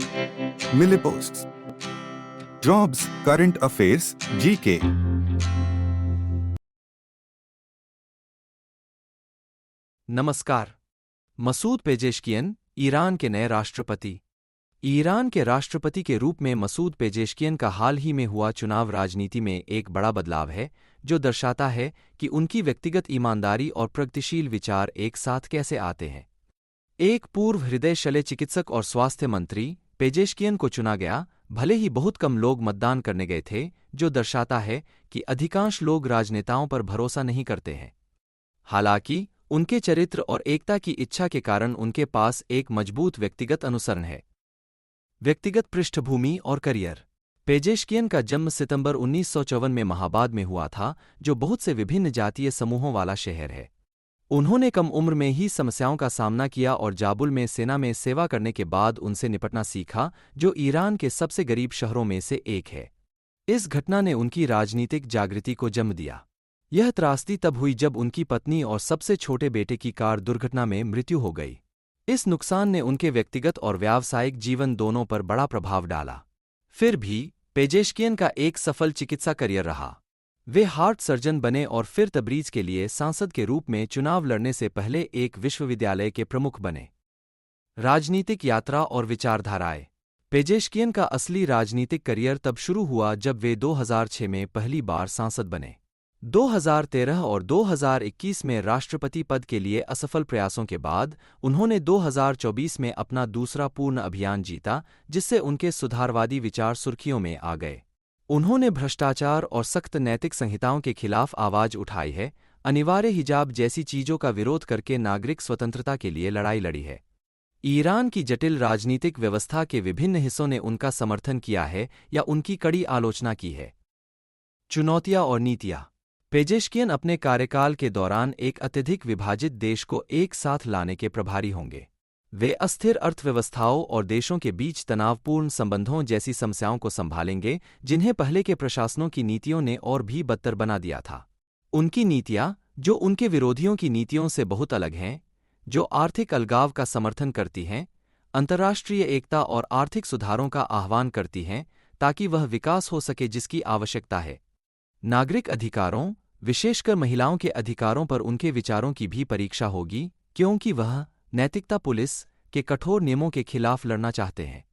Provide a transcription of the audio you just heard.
Milliposts. Jobs, current affairs, GK. नमस्कार। Masoud Pezeshkian, Iran के नए राष्ट्रपति। ईरान के राष्ट्रपति के रूप में मसूद पेजेश्कियन का हाल ही में हुआ चुनाव राजनीति में एक बड़ा बदलाव है, जो दर्शाता है कि उनकी व्यक्तिगत ईमानदारी और प्रगतिशील विचार एक साथ कैसे आते हैं। एक पूर्व हृदय शल्य चिकित्सक और स्वास्थ्य मंत्री, पेजेश्कियन को चुना गया, भले ही बहुत कम लोग मतदान करने गए थे, जो दर्शाता है कि अधिकांश लोग राजनेताओं पर भरोसा नहीं करते हैं। हालांकि उनके चरित्र और एकता की इच्छा के कारण उनके पास एक मजबूत व्यक्तिगत अनुसरण है। व्यक्तिगत पृष्ठभूमि और करियर। पेजेश्कियन का जन्म सितंबर 1954 में महाबाद में हुआ था, जो बहुत से विभिन्न जातीय समूहों वाला शहर है। उन्होंने कम उम्र में ही समस्याओं का सामना किया और जाबुल में सेना में सेवा करने के बाद उनसे निपटना सीखा, जो ईरान के सबसे गरीब शहरों में से एक है। इस घटना ने उनकी राजनीतिक जागृति को जन्म दिया। यह त्रासदी तब हुई जब उनकी पत्नी और सबसे छोटे बेटे की कार दुर्घटना में मृत्यु हो गई। इस नुकसान ने उनके व्यक्तिगत और व्यावसायिक जीवन दोनों पर बड़ा प्रभाव डाला। फिर भी पेजेश्कियन का एक सफल चिकित्सा करियर रहा। वे हार्ट सर्जन बने और फिर तबरीज के लिए सांसद के रूप में चुनाव लड़ने से पहले एक विश्वविद्यालय के प्रमुख बने। राजनीतिक यात्रा और विचारधाराएं। पेजेश्कियन का असली राजनीतिक करियर तब शुरू हुआ जब वे 2006 में पहली बार सांसद बने। 2013 और 2021 में राष्ट्रपति पद के लिए असफल प्रयासों के बाद उन्होंने 2024 में अपना दूसरा पूर्ण अभियान जीता, जिससे उनके सुधारवादी विचार सुर्खियों में आ गए। उन्होंने भ्रष्टाचार और सख्त नैतिक संहिताओं के खिलाफ आवाज उठाई है, अनिवार्य हिजाब जैसी चीजों का विरोध करके नागरिक स्वतंत्रता के लिए लड़ाई लड़ी है। ईरान की जटिल राजनीतिक व्यवस्था के विभिन्न हिस्सों ने उनका समर्थन किया है या उनकी कड़ी आलोचना की है। चुनौतियां और नीतियां। पेजेश्कियन अपने कार्यकाल के दौरान एक अत्यधिक विभाजित देश को एक साथ लाने के प्रभारी होंगे। वे अस्थिर अर्थव्यवस्थाओं और देशों के बीच तनावपूर्ण संबंधों जैसी समस्याओं को संभालेंगे, जिन्हें पहले के प्रशासनों की नीतियों ने और भी बदतर बना दिया था। उनकी नीतियां, जो उनके विरोधियों की नीतियों से बहुत अलग हैं, जो आर्थिक अलगाव का समर्थन करती हैं, अंतर्राष्ट्रीय एकता और आर्थिक सुधारों का आह्वान करती हैं, ताकि वह विकास हो सके जिसकी आवश्यकता है। नागरिक अधिकारों, विशेषकर महिलाओं के अधिकारों पर उनके विचारों की भी परीक्षा होगी, क्योंकि वह नैतिकता पुलिस के कठोर नियमों के खिलाफ लड़ना चाहते हैं।